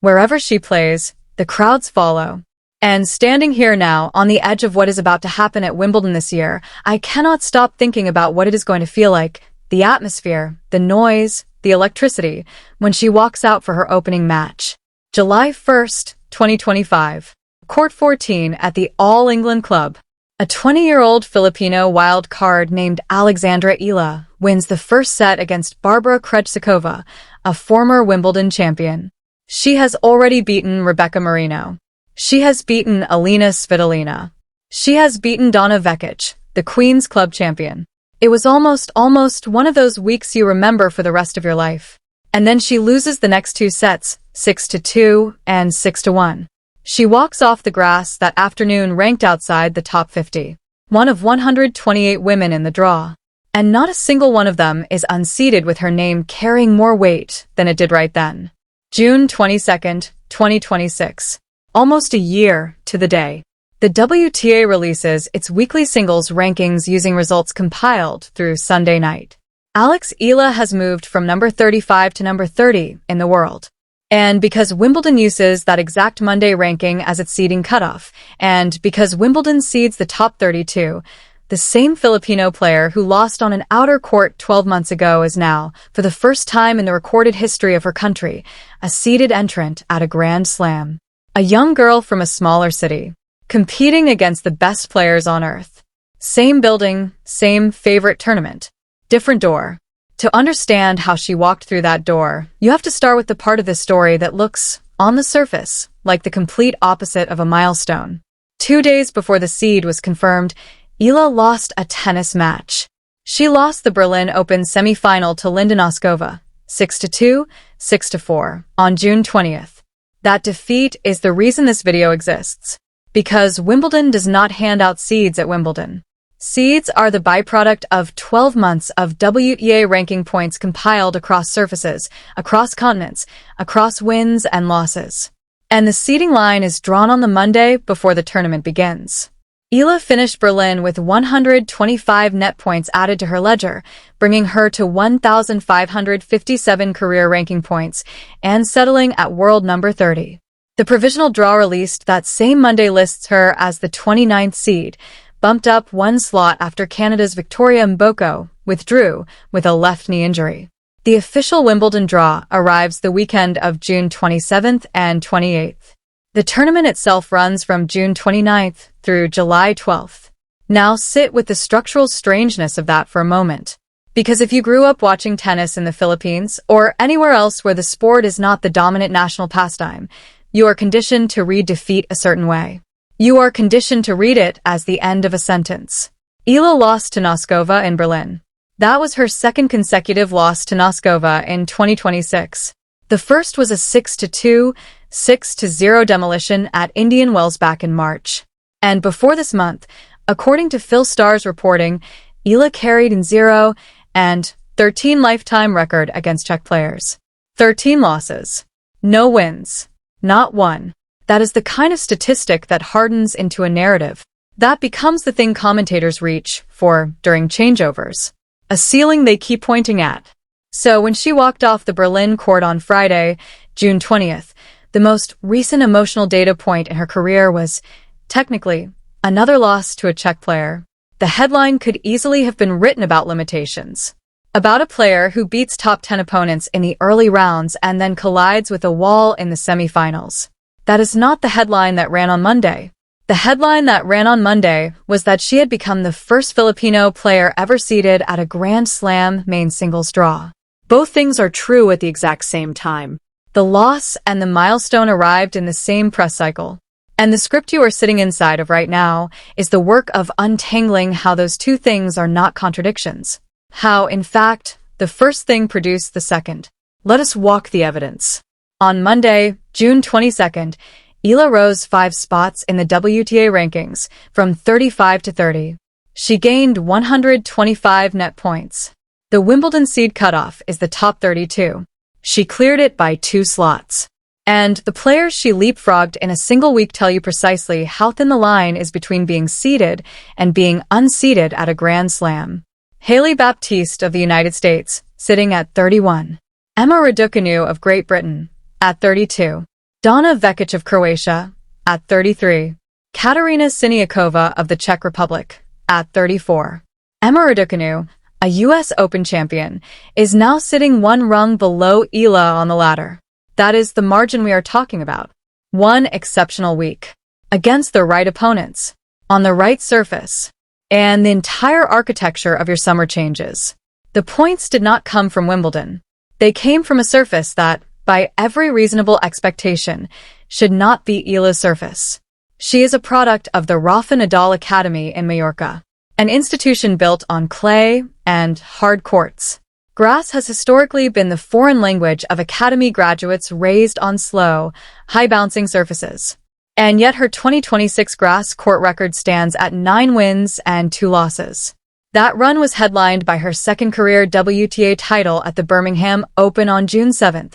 Wherever she plays, the crowds follow. And standing here now, on the edge of what is about to happen at Wimbledon this year, I cannot stop thinking about what it is going to feel like, the atmosphere, the noise, the electricity, when she walks out for her opening match. July 1st, 2025. Court 14 at the All England Club. A 20-year-old Filipino wild card named Alexandra Eala wins the first set against Barbara Krejcikova, a former Wimbledon champion. She has already beaten Rebecca Marino. She has beaten Alina Svitolina. She has beaten Donna Vekic, the Queen's Club champion. It was almost one of those weeks you remember for the rest of your life. And then she loses the next two sets, 6-2 and 6-1. She walks off the grass that afternoon ranked outside the top 50. One of 128 women in the draw. And not a single one of them is unseated with her name carrying more weight than it did right then. June 22nd, 2026. Almost a year to the day. The WTA releases its weekly singles rankings using results compiled through Sunday night. Alex Eala has moved from number 35 to number 30 in the world. And because Wimbledon uses that exact Monday ranking as its seeding cutoff, and because Wimbledon seeds the top 32, the same Filipino player who lost on an outer court 12 months ago is now, for the first time in the recorded history of her country, a seeded entrant at a Grand Slam. A young girl from a smaller city, competing against the best players on earth. Same building, same favorite tournament, different door. To understand how she walked through that door, you have to start with the part of the story that looks, on the surface, like the complete opposite of a milestone. 2 days before the seed was confirmed, Eala lost a tennis match. She lost the Berlin Open semi-final to Linda Noskova, 6-2, 6-4, on June 20th. That defeat is the reason this video exists. Because Wimbledon does not hand out seeds at Wimbledon. Seeds are the byproduct of 12 months of WTA ranking points compiled across surfaces, across continents, across wins and losses. And the seeding line is drawn on the Monday before the tournament begins. Eala finished Berlin with 125 net points added to her ledger, bringing her to 1,557 career ranking points and settling at world number 30. The provisional draw released that same Monday lists her as the 29th seed, bumped up one slot after Canada's Victoria Mboko withdrew with a left knee injury. The official Wimbledon draw arrives the weekend of June 27th and 28th. The tournament itself runs from June 29th through July 12th. Now sit with the structural strangeness of that for a moment. Because if you grew up watching tennis in the Philippines or anywhere else where the sport is not the dominant national pastime, you are conditioned to read defeat a certain way. You are conditioned to read it as the end of a sentence. Eala lost to Noskova in Berlin. That was her second consecutive loss to Noskova in 2026. The first was a 6-2, 6-0 demolition at Indian Wells back in March. And before this month, according to Phil Starr's reporting, Eala carried in 0 and 13 lifetime record against Czech players. 13 losses. No wins. Not one. That is the kind of statistic that hardens into a narrative. That becomes the thing commentators reach for during changeovers. A ceiling they keep pointing at. So when she walked off the Berlin court on Friday, June 20th, the most recent emotional data point in her career was, technically, another loss to a Czech player. The headline could easily have been written about limitations. About a player who beats top 10 opponents in the early rounds and then collides with a wall in the semifinals. That is not the headline that ran on Monday. The headline that ran on Monday was that she had become the first Filipino player ever seeded at a Grand Slam main singles draw. Both things are true at the exact same time. The loss and the milestone arrived in the same press cycle. And the script you are sitting inside of right now is the work of untangling how those two things are not contradictions. How, in fact, the first thing produced the second. Let us walk the evidence. On Monday, June 22nd, Eala rose 5 spots in the WTA rankings, from 35 to 30. She gained 125 net points. The Wimbledon seed cutoff is the top 32. She cleared it by 2 slots. And the players she leapfrogged in a single week tell you precisely how thin the line is between being seeded and being unseeded at a Grand Slam. Hailey Baptiste of the United States, sitting at 31. Emma Raducanu of Great Britain, at 32. Donna Vekic of Croatia, at 33. Katarina Siniakova of the Czech Republic, at 34. Emma Raducanu, a U.S. Open champion, is now sitting one rung below Eala on the ladder. That is the margin we are talking about. One exceptional week. Against the right opponents. On the right surface. And the entire architecture of your summer changes. The points did not come from Wimbledon. They came from a surface that, by every reasonable expectation, should not be Eala's surface. She is a product of the Rafa Nadal Academy in Mallorca, an institution built on clay and hard courts. Grass has historically been the foreign language of academy graduates raised on slow, high-bouncing surfaces. And yet her 2026 grass court record stands at 9 wins and 2 losses. That run was headlined by her second career WTA title at the Birmingham Open on June 7th,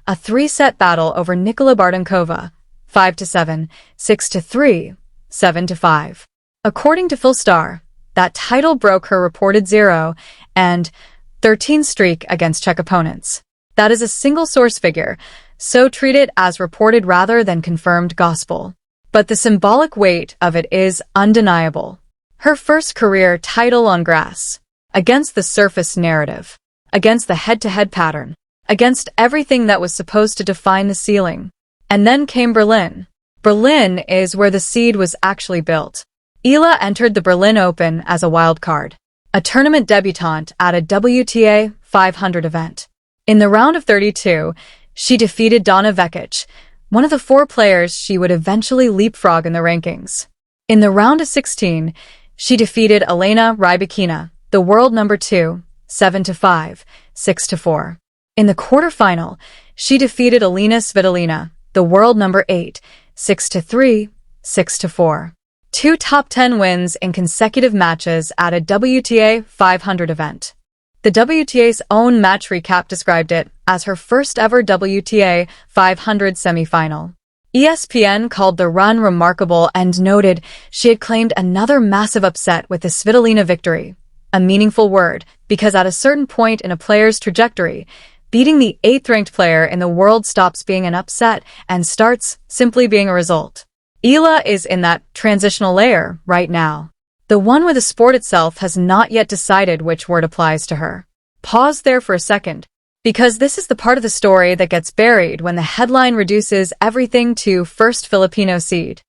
a 3-set battle over Nikola Bardonkova, 5-7, 6-3, 7-5. According to Phil Starr, that title broke her reported 0 and 13 streak against Czech opponents. That is a single source figure, so treat it as reported rather than confirmed gospel. But the symbolic weight of it is undeniable. Her first career title on grass. Against the surface narrative. Against the head-to-head pattern. Against everything that was supposed to define the ceiling. And then came Berlin. Berlin is where the seed was actually built. Eala entered the Berlin Open as a wild card. A tournament debutante at a WTA 500 event. In the round of 32, she defeated Donna Vekic, one of the 4 players she would eventually leapfrog in the rankings. In the round of 16, she defeated Elena Rybakina, the world number 2, 7-5, 6-4. In the quarterfinal, she defeated Elena Svitolina, the world number 8, 6-3, 6-4. 2 top 10 wins in consecutive matches at a WTA 500 event. The WTA's own match recap described it as her first ever WTA 500 semifinal. ESPN called the run remarkable and noted she had claimed another massive upset with the Svitolina victory. A meaningful word, because at a certain point in a player's trajectory, beating the 8th-ranked player in the world stops being an upset and starts simply being a result. Eala is in that transitional layer right now. The one where the sport itself has not yet decided which word applies to her. Pause there for a second, because this is the part of the story that gets buried when the headline reduces everything to first Filipino seed.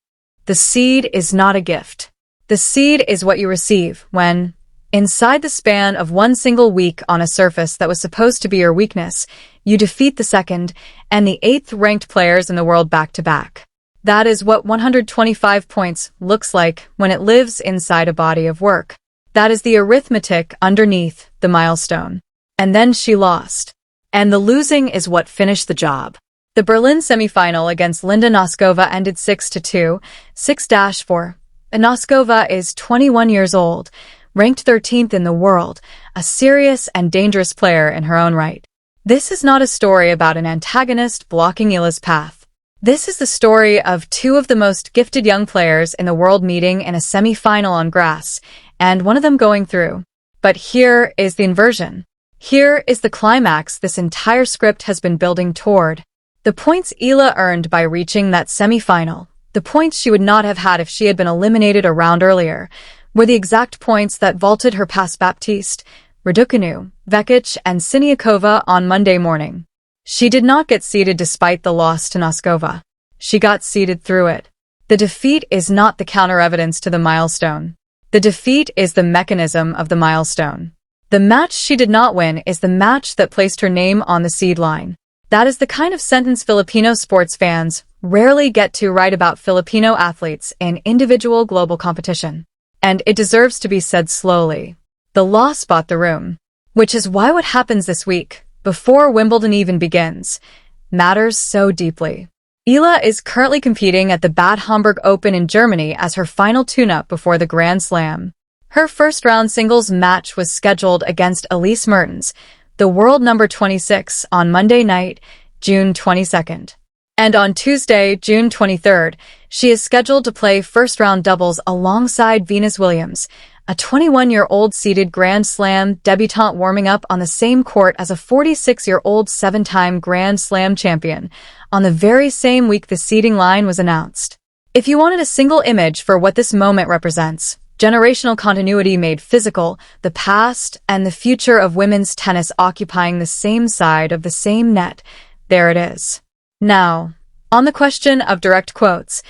The seed is not a gift. The seed is what you receive when, inside the span of one single week on a surface that was supposed to be your weakness, you defeat the 2nd and the 8th-ranked players in the world back-to-back. That is what 125 points looks like when it lives inside a body of work. That is the arithmetic underneath the milestone. And then she lost. And the losing is what finished the job. The Berlin semifinal against Linda Noskova ended 6-2, 6-4. Noskova is 21 years old, ranked 13th in the world, a serious and dangerous player in her own right. This is not a story about an antagonist blocking Eala's path. This is the story of 2 of the most gifted young players in the world meeting in a semi-final on grass, and one of them going through. But here is the inversion. Here is the climax this entire script has been building toward. The points Eala earned by reaching that semi-final, the points she would not have had if she had been eliminated a round earlier, were the exact points that vaulted her past Baptiste, Raducanu, Vekic, and Siniakova on Monday morning. She did not get seeded despite the loss to Noskova. She got seeded through it. The defeat is not the counter-evidence to the milestone. The defeat is the mechanism of the milestone. The match she did not win is the match that placed her name on the seed line. That is the kind of sentence Filipino sports fans rarely get to write about Filipino athletes in individual global competition. And it deserves to be said slowly. The loss bought the room. Which is why what happens this week, before Wimbledon even begins, matters so deeply. Eala is currently competing at the Bad Homburg Open in Germany as her final tune-up before the Grand Slam. Her first-round singles match was scheduled against Elise Mertens, the world number 26, on Monday night, June 22nd. And on Tuesday, June 23rd, she is scheduled to play first-round doubles alongside Venus Williams, A 21-year-old seeded Grand Slam debutante warming up on the same court as a 46-year-old seven-time Grand Slam champion on the very same week the seeding line was announced. If you wanted a single image for what this moment represents, generational continuity made physical, the past and the future of women's tennis occupying the same side of the same net, there it is. Now, on the question of direct quotes,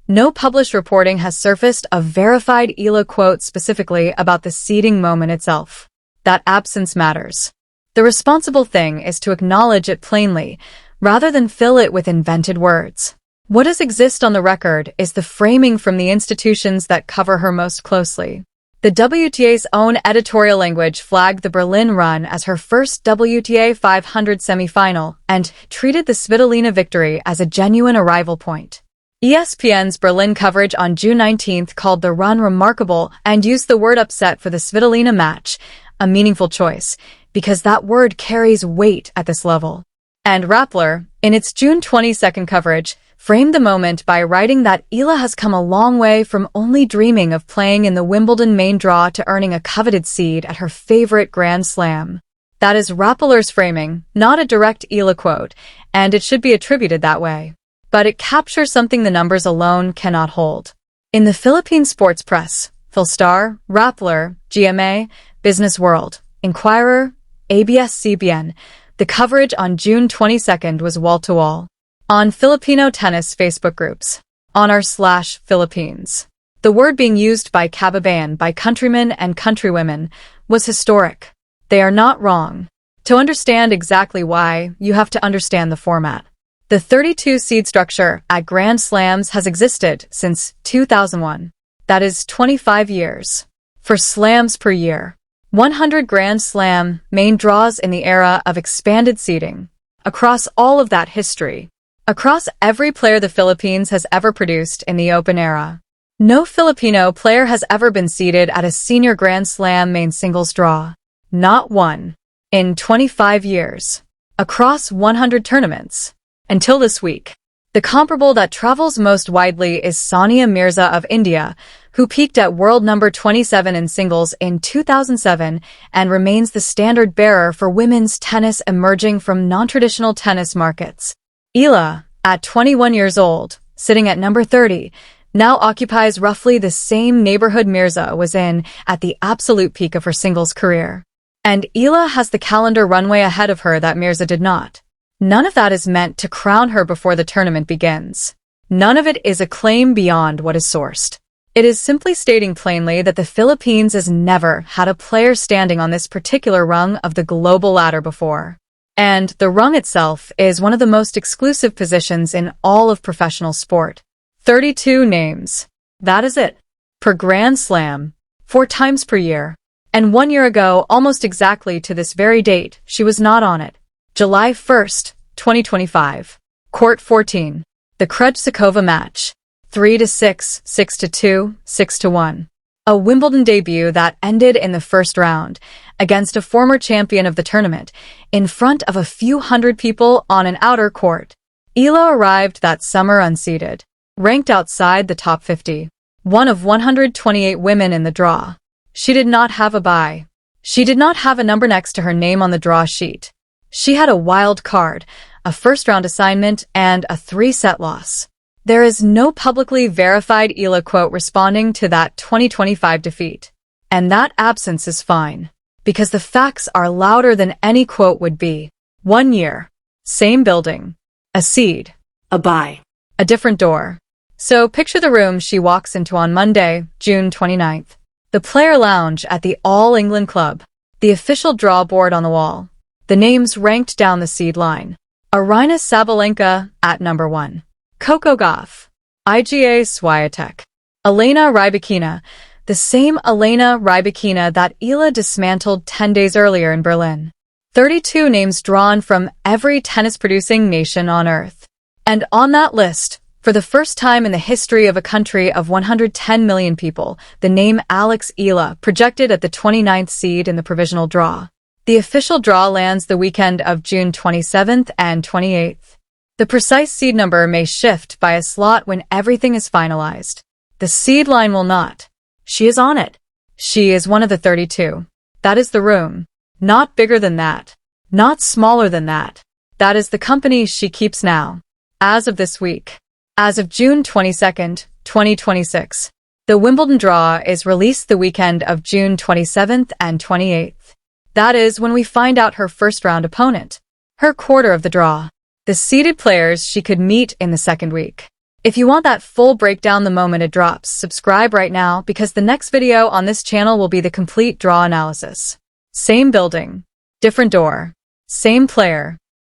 no published reporting has surfaced of verified Eala quote specifically about the seeding moment itself. That absence matters. The responsible thing is to acknowledge it plainly, rather than fill it with invented words. What does exist on the record is the framing from the institutions that cover her most closely. The WTA's own editorial language flagged the Berlin run as her first WTA 500 semifinal and treated the Svitolina victory as a genuine arrival point. ESPN's Berlin coverage on June 19th called the run remarkable and used the word upset for the Svitolina match, a meaningful choice, because that word carries weight at this level. And Rappler, in its June 22nd coverage, framed the moment by writing that Eala has come a long way from only dreaming of playing in the Wimbledon main draw to earning a coveted seed at her favorite Grand Slam. That is Rappler's framing, not a direct Eala quote, and it should be attributed that way. But it captures something the numbers alone cannot hold. In the Philippine sports press, Philstar, Rappler, GMA, Business World, Inquirer, ABS-CBN, the coverage on June 22nd was wall-to-wall. On Filipino tennis Facebook groups, on r/Philippines. The word being used by Kababayan, by countrymen and countrywomen, was historic. They are not wrong. To understand exactly why, you have to understand the format. The 32 seed structure at Grand Slams has existed since 2001. That is 25 years. For slams per year. 100 Grand Slam main draws in the era of expanded seeding. Across all of that history. Across every player the Philippines has ever produced in the Open era. No Filipino player has ever been seeded at a senior Grand Slam main singles draw. Not one. In 25 years. Across 100 tournaments. Until this week. The comparable that travels most widely is Sania Mirza of India, who peaked at world number 27 in singles in 2007 and remains the standard bearer for women's tennis emerging from non-traditional tennis markets. Eala, at 21 years old, sitting at number 30, now occupies roughly the same neighborhood Mirza was in at the absolute peak of her singles career. And Eala has the calendar runway ahead of her that Mirza did not. None of that is meant to crown her before the tournament begins. None of it is a claim beyond what is sourced. It is simply stating plainly that the Philippines has never had a player standing on this particular rung of the global ladder before. And the rung itself is one of the most exclusive positions in all of professional sport. 32 names. That is it. Per Grand Slam. 4 times per year. And 1 year ago, almost exactly to this very date, she was not on it. July 1st, 2025. Court 14. The Krejcikova match. 3-6, 6-2, 6-1. A Wimbledon debut that ended in the first round, against a former champion of the tournament, in front of a few hundred people on an outer court. Eala arrived that summer unseeded, ranked outside the top 50. One of 128 women in the draw. She did not have a bye. She did not have a number next to her name on the draw sheet. She had a wild card, a first-round assignment, and a 3-set loss. There is no publicly verified Eala quote responding to that 2025 defeat. And that absence is fine, because the facts are louder than any quote would be. 1 year. Same building. A seed. A bye. A different door. So picture the room she walks into on Monday, June 29th. The player lounge at the All England Club. The official draw board on the wall. The names ranked down the seed line. Aryna Sabalenka at number 1. Coco Gauff. Iga Swiatek. Elena Rybakina. The same Elena Rybakina that Eala dismantled 10 days earlier in Berlin. 32 names drawn from every tennis-producing nation on Earth. And on that list, for the first time in the history of a country of 110 million people, the name Alex Eala projected at the 29th seed in the provisional draw. The official draw lands the weekend of June 27th and 28th. The precise seed number may shift by a slot when everything is finalized. The seed line will not. She is on it. She is one of the 32. That is the room. Not bigger than that. Not smaller than that. That is the company she keeps now. As of this week. As of June 22nd, 2026. The Wimbledon draw is released the weekend of June 27th and 28th. That is when we find out her first round opponent. Her quarter of the draw. The seeded players she could meet in the second week. If you want that full breakdown the moment it drops, subscribe right now because the next video on this channel will be the complete draw analysis. Same building. Different door. Same player.